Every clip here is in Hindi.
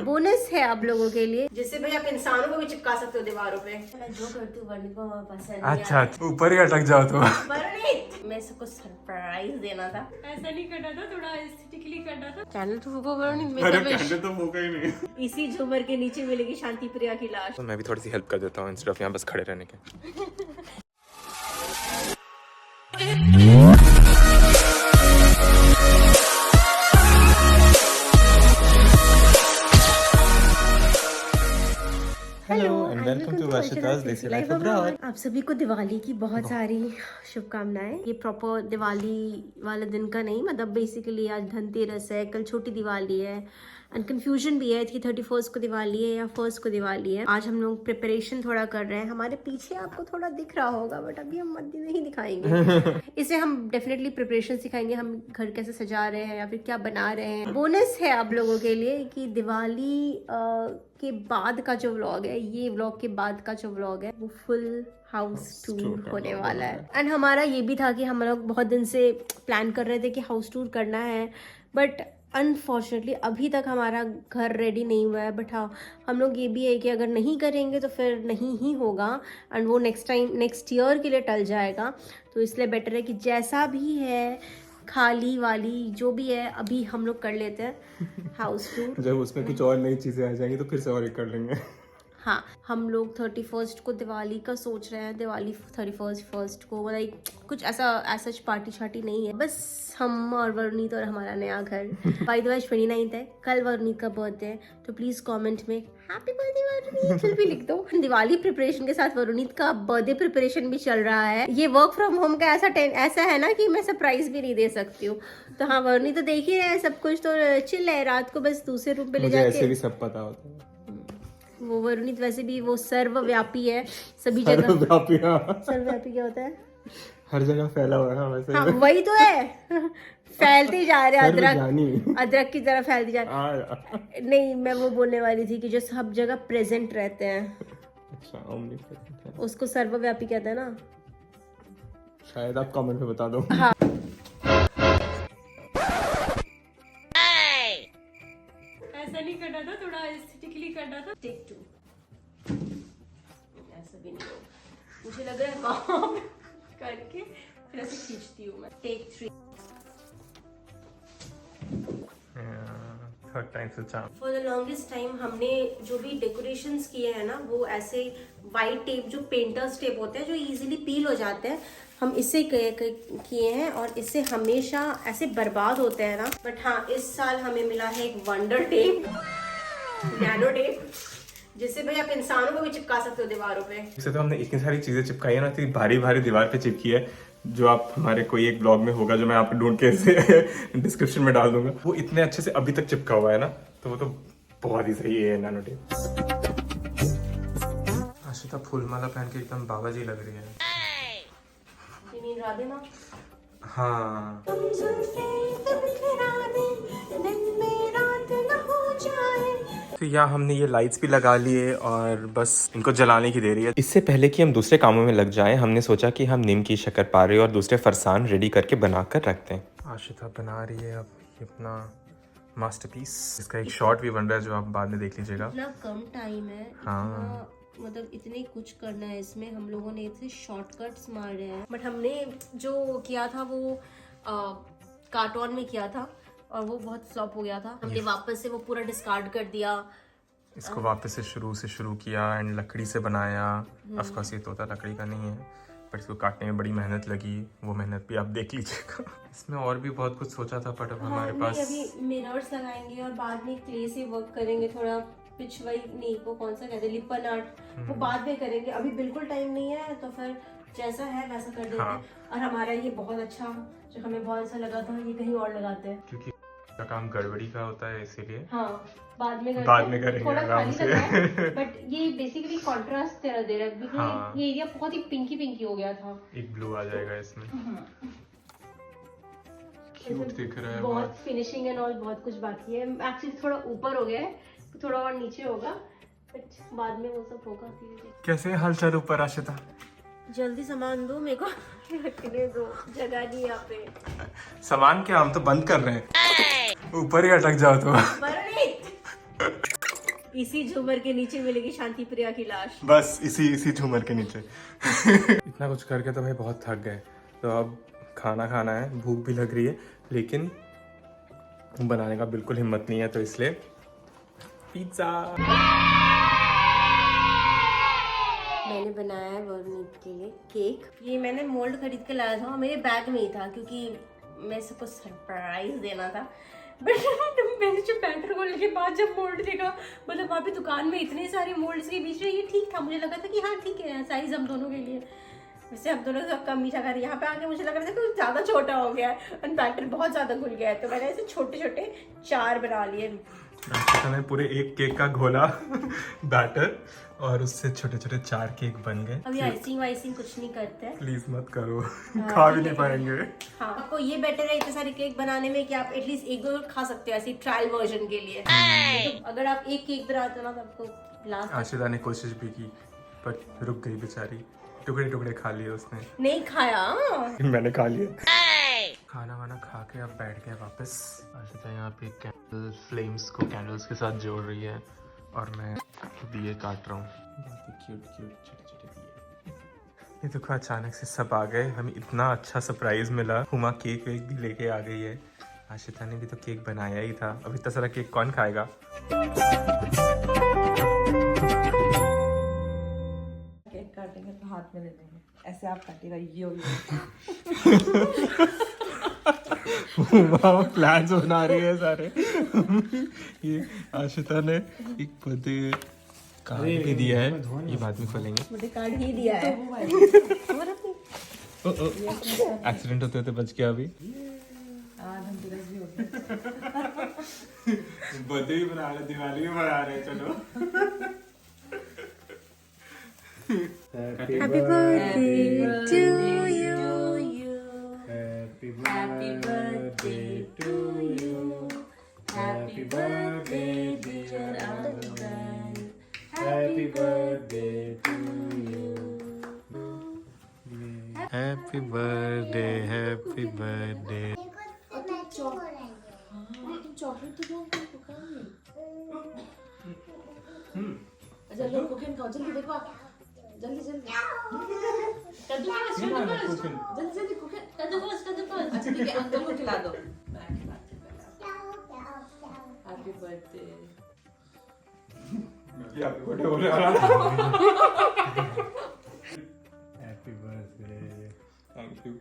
बोनस है आप लोगों के लिए, जिससे भाई आप इंसानों को भी चिपका सकते हो दीवारों पे। मैं जो करती हूँ वर्णित को पसंद नहीं अच्छा आता। ऊपर ही अटक जाओ तो। वर्णित मैं सबको सरप्राइज देना था, ऐसा नहीं करना था, थोड़ा एस्थेटिकली करना था। कैंडल तो फूको वर्णित, मेकअप तो फूका ही नहीं। इसी झूमर के नीचे मिलेगी शांति प्रिया की लाश। तो मैं भी थोड़ी सी हेल्प कर देता हूँ इंस्टेड ऑफ यहाँ बस खड़े रहने के। हेलो एंड वेलकम टू वर्षिता's देसी लाइफ अब्रॉड। आप सभी को दिवाली की बहुत सारी शुभकामनाएं। ये प्रॉपर दिवाली वाला दिन का नहीं, मतलब बेसिकली आज धनतेरस है, कल छोटी दिवाली है एंड कंफ्यूजन भी है कि 31st को दिवाली है या 1st को दिवाली है। आज हम लोग प्रिपरेशन थोड़ा कर रहे हैं। हमारे पीछे आपको थोड़ा दिख रहा होगा बट अभी हम मध्य नहीं दिखाएंगे। इसे हम डेफिनेटली प्रिपरेशन सिखाएंगे, हम घर कैसे सजा रहे हैं या फिर क्या बना रहे हैं। बोनस है आप लोगों के लिए कि दिवाली के बाद का जो व्लॉग है, ये व्लॉग के बाद का जो व्लॉग है वो फुल हाउस टूर होने वाला है। एंड हमारा ये भी था कि हम लोग बहुत दिन से प्लान कर रहे थे कि हाउस टूर करना है, बट अनफॉर्चुनेटली अभी तक हमारा घर रेडी नहीं हुआ है। बट हाँ, हम लोग ये भी है कि अगर नहीं करेंगे तो फिर नहीं ही होगा एंड वो नेक्स्ट ईयर के लिए टल जाएगा। तो इसलिए बेटर है कि जैसा भी है, खाली वाली जो भी है, अभी हम लोग कर लेते हैं हाउस टूर। जब उसमें कुछ और नई चीजें आ जाएंगी तो फिर से और एक कर लेंगे। हाँ, हम लोग 31st को दिवाली का सोच रहे हैं। दिवाली 31st को मतलब कुछ ऐसा पार्टी शार्टी नहीं है, बस हम और वरुणीत और हमारा नया घर। बाय द वे 29th है, कल वरुणीत का बर्थडे है, तो प्लीज कमेंट में हैप्पी बर्थडे वरुणीत भी लिख दो। दिवाली प्रिपरेशन के साथ वरुणीत का बर्थडे प्रिपरेशन भी चल रहा है। ये वर्क फ्रॉम होम का ऐसा है ना कि मैं सरप्राइज भी नहीं दे सकती हूँ। तो हाँ, वरुणीत तो देख ही रहे हैं सब कुछ, तो चिल है। रात को बस दूसरे रूम पे ले जाके, ऐसे भी सब पता होता है। वो वरुणीत वैसे भी वो सर्वव्यापी है, सभी जगह सर्वव्यापी क्या होता है? हर जगह फैला हुआ है वैसे। हाँ, वही तो है। फैलते जा रहे हैं, अदरक की तरह फैलते जा रहे। नहीं, मैं वो बोलने वाली थी कि जो सब जगह प्रेजेंट रहते हैं। अच्छा, उसको सर्वव्यापी कहते हैं ना, शायद आप कमेंट में बता दो। हाँ। ऐसा नहीं करना था, थोड़ा एस्थेटिकली करना था। टेक 2 ऐसा भी नहीं होगा, मुझे लग रहा है काम करके फिर ऐसे खींचती हूँ मैं। टेक 3 थर्ड टाइम से charm. For the longest time हमने जो भी डेकोरेशंस किए हैं ना, वो ऐसे वाइट टेप, जो पेंटर्स टेप होते हैं जो इजीली पील हो जाते हैं, हम इससे किए हैं और इससे हमेशा ऐसे बर्बाद होते हैं ना। बट हाँ, इस साल हमें मिला है एक वंडर टेप, नैनो टेप, जिससे भाई आप इंसानों को भी चिपका सकते हो दीवारों पे। इससे तो हमने इतनी सारी चीजें चिपकाई है ना, इतनी भारी भारी दीवार पे चिपकी है, जो आप हमारे कोई एक ब्लॉग में होगा जो मैं आपको ढूंढ के डिस्क्रिप्शन में डाल दूंगा। वो इतने अच्छे से अभी तक चिपका हुआ है ना, तो वो तो बहुत ही सही है नैनो टेप। आशिता फूलमाला पहन के एकदम बाबा जी लग रही है। नींद आ देना। हाँ, तो यहाँ हमने ये लाइट्स भी लगा लिए और बस इनको जलाने की देरी है। इससे पहले कि हम दूसरे कामों में लग जाएं, हमने सोचा कि हम नीम की शक्करपारे और दूसरे फरसान रेडी करके बना कर रखते हैं। आशिता बना रही है अब ये अपना मास्टरपीस। इसका एक शॉट भी बन रहा है जो आप बाद में देख लीजिएगा। इतना कम टाइम है, हाँ, मतलब इतने कुछ करना है इसमें। हम लोगों ने इतने शॉर्टकट्स मार रहे हैं, बट हमने जो किया था वो कार्टून में किया था और वो बहुत फ्लॉप हो गया था। हमने वापस से वो पूरा डिस्कार्ड कर दिया। इसको वापस से शुरू किया एंड लकड़ी से बनाया। ऑफ कोर्स ये तोता लकड़ी का नहीं है, पर इसको काटने में बड़ी मेहनत लगी। वो मेहनत भी आप देख लीजिएगा। इसमें और भी बहुत कुछ सोचा था, पर अब हमारे पास अभी मिरर्स लगाएंगे और बाद में क्ले से वर्क करेंगे थोड़ा। पिछवाई नहीं, वो कौन सा कहते हैं, लिपन आर्ट, वो बाद में करेंगे। अभी बिल्कुल टाइम नहीं है, तो फिर जैसा है वैसा कर देते हैं। और हमारा ये बहुत अच्छा, जो हमें बहुत अच्छा लगा था, ये कहीं और लगाते हैं क्योंकि का काम गड़बड़ी का होता है, इसीलिए हाँ बाद में करेंगे थोड़ा आराम से। बट ये बेसिकली कॉन्ट्रास्ट तरह दे रहा है, बिल्कुल। हाँ। ये एरिया बहुत ही पिंकी हो गया था। एक ब्लू आ जाएगा इसमें। क्यूट दिख रहा है बहुत फिनिशिंग एंड ऑल, बहुत कुछ बाकी है। एक्चुअली थोड़ा ऊपर हो गया है, थोड़ा और नीचे होगा, बट बाद में वो सब होगा धीरे-धीरे। कैसे हालचाल ऊपर आशिता? जल्दी सामान दो मेरे को, रखने दो, जगह नहीं यहाँ पे। सामान क्या, हम तो बंद कर रहे हैं। ऊपर ही अटक जाओ तो। इसी झूमर के नीचे मिलेगी शांति प्रिया की लाश। बस इसी झूमर के नीचे। इतना कुछ करके तो भाई बहुत थक गए, तो अब खाना खाना है, भूख भी लग रही है, लेकिन बनाने का बिल्कुल हिम्मत नहीं है, तो इसलिए पिज्ज़ा मैंने बनाया है वर्मीट के लिए केक। ये मैंने मोल्ड खरीद के लाया था, मेरे बैग में ही था क्योंकि मैं सबको सरप्राइज देना था। बट मैंने जब बैटर खोलने के बाद जब मोल्ड देखा, मतलब वहाँ पे दुकान में इतने सारे मोल्ड्स के बीच में ये ठीक था, मुझे लगा था कि हाँ ठीक है साइज हम दोनों के लिए। वैसे हम दोनों सब कम मीठा खा रहे, यहाँ पे आके मुझे लग रहा था कुछ ज़्यादा छोटा हो गया है और बैटर बहुत ज़्यादा घुल गया है, तो मैंने ऐसे छोटे छोटे 4 बना लिए। मैंने पूरे एक केक का घोला बैटर और उससे छोटे छोटे 4 केक बन गए। अभी आइसिंग वाइसिंग कुछ नहीं करते हैं, प्लीज मत करो, खा भी नहीं पाएंगे। हाँ, आपको ये बेटर है इतने सारे केक बनाने में कि आप एटलीस्ट 1-2 खा सकते हो ऐसी ट्रायल वर्जन के लिए। तो अगर आप एक केक बनाते हो ना तो आपको लास्ट। आशिदा ने कोशिश भी की पर रुक गई बेचारी, टुकड़े टुकड़े खा लिए उसने। नहीं खाया, मैंने खा लिया। खाना वाना खा के अब बैठ गए वापस। आशिता यहाँ पे कैंडल फ्लेम्स को कैंडल्स के साथ जोड़ रही है और मैं दिए काट रहा हूँ। बहुत ही क्यूट क्यूट छोटे छोटे दिए। ये देखो अचानक से सब आ गए, हमें इतना अच्छा सरप्राइज मिला। हुमा केक वेक भी लेके आ गई है। आशिता ने भी तो केक बनाया ही था, अब इतना सारा केक कौन खाएगा। केक काटेंगे तो हाथ में ले लेंगे, ऐसे आप काटिएगा यो। प्लान्स बना रही है सारे। ये आशिता ने एक बर्थडे कार्ड भी दिया है, ये बाद में खोलेंगे। मुझे कार्ड ही दिया है। एक्सीडेंट होते होते बच गया। अभी बर्थडे भी बना रहे, दिवाली भी मना रहे, चलो। Happy birthday to you. Happy Happy birthday to you. Happy birthday dear Anand. Happy birthday to you. Happy birthday, happy birthday. Chocolate तो दो जल्दी कुकिंग खाओ, जल्दी देखो आप, जल्दी जल्दी जल्दी कुकिंग। अच्छा ठीक है, अंकल को खिला दो। Happy birthday. Happy birthday, thank you.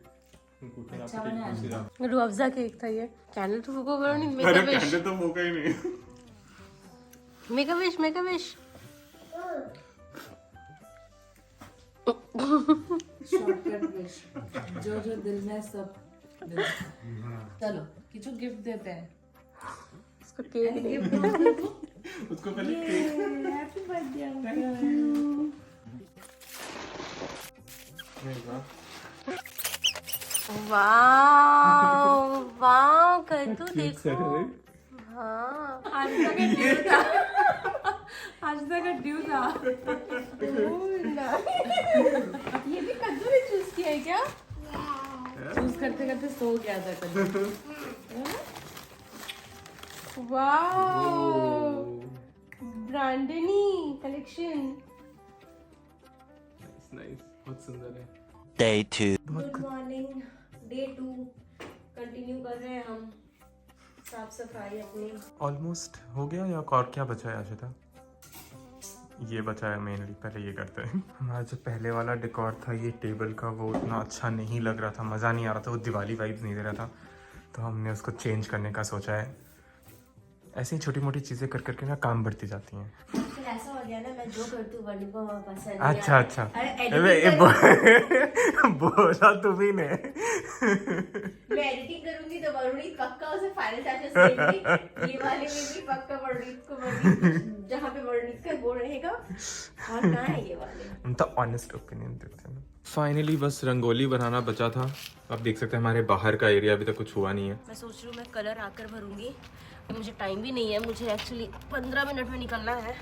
Rooh Afza cake था ये। कैंडल तो फूको करो नहीं। अरे कैंडल तो फूका ही नहीं। Make a wish, make a wish. Shortcut wish, जो जो दिल में सब दिल। चलो किचु गिफ्ट देते हैं उसको केक दे। उसको पहले cake. Happy birthday uncle. Wow wow कद्दू देखो। हाँ आज तक ड्यू था, आज तक ड्यू था। ये भी कद्दू ने चूज किया है क्या? चूज करते करते सो गया था कद्दू। Wow ब्रांडनी collection. नाइस, बहुत सुंदर है। Day 2. Good morning, day 2 continue कर रहे हैं हम साफ सफाई अपनी। ऑलमोस्ट हो गया या और क्या बचा है आशिता? ये बचा है मेनली, पहले ये करते हैं। हमारा जो पहले वाला डेकोर था ये टेबल का, वो उतना अच्छा नहीं लग रहा था, मज़ा नहीं आ रहा था, वो दिवाली वाइब्स नहीं दे रहा था, तो हमने उसको चेंज करने का सोचा है। ऐसी छोटी मोटी चीज़ें कर करके ना काम बढ़ती जाती हैं। फिर ऐसा हो गया ना, मैं जो करती हूँ वर्णी को पसंद नहीं अच्छा आता। अच्छा, अरे बोला तुम्ही ने। मैं एडिटिंग करूंगी तो वर्णी पक्का उसे फाइनल टचेस देगी। ये वाले में भी पक्का वर्णी को जहाँ पे वर्णी का वो रहेगा। और कहाँ है ये वाले? हम तो ऑनेस्ट ओपिनियन देते हैं। फाइनली बस रंगोली बनाना बचा था। आप देख सकते हैं हमारे बाहर का एरिया अभी तक कुछ हुआ नहीं है। मैं सोच रही हूँ मैं कलर आकर भरूंगी, मुझे टाइम भी नहीं है, मुझे एक्चुअली 15 मिनट में निकलना है,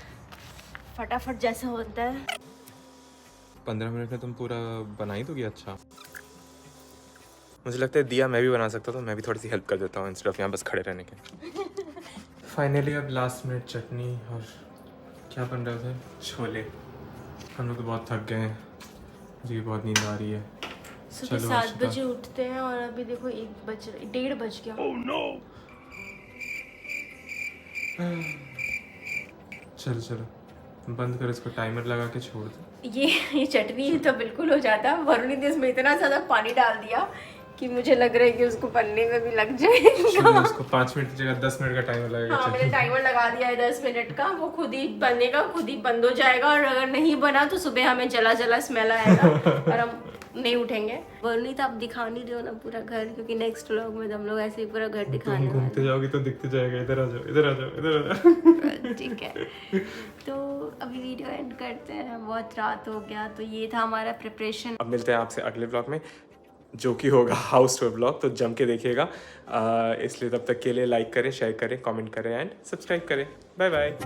फटाफट जैसा होता है। 15 मिनट में तुम पूरा बना ही दोगी? अच्छा, मुझे लगता है दिया मैं भी बना सकता, तो मैं भी थोड़ी सी हेल्प कर देता हूँ इंस्टेड ऑफ यहाँ बस खड़े रहने के। फाइनली अब लास्ट मिनट चटनी और क्या बन रहा है? छोले। हम लोग तो बहुत थक गए हैं, मुझे बहुत नींद आ रही है। सुबह 7 बजे उठते हैं और अभी देखो 1:30 बज गया। Oh, no! चलो बंद कर इसको, टाइमर लगा के छोड़ दो। ये चटनी तो बिल्कुल हो जाता। वरुण ने इसमें इतना ज़्यादा पानी डाल दिया कि मुझे लग रहा है कि उसको बनने में भी लग जाएगा। उसको 5 मिनट की जगह 10 मिनट का टाइमर लगेगा। हाँ, मैंने टाइमर लगा दिया है 10 मिनट का। वो खुद ही बनेगा, खुद ही बंद हो जाएगा। और अगर नहीं बना तो सुबह हमें जला जला स्मेल आएगा और हम नहीं उठेंगे। वरुणी तो आप दिखा नहीं रहे हो ना पूरा घर, क्योंकि नेक्स्ट व्लॉग में तो हम लोग ऐसे ही पूरा घर दिखाने वाले। घूमते जाओगे तो दिखते जाएगा। इधर आ जाओ, इधर आ जाओ, इधर आ जाओ। ठीक है, तो अभी वीडियो एंड करते हैं, बहुत रात हो गया। तो ये था हमारा प्रिपरेशन। अब मिलते हैं आपसे अगले व्लॉग में, जो कि होगा हाउस टूर व्लॉग, तो जम के देखिएगा। इसलिए तब तक के लिए लाइक करें, शेयर करें, कमेंट करें एंड सब्सक्राइब करें। Bye bye.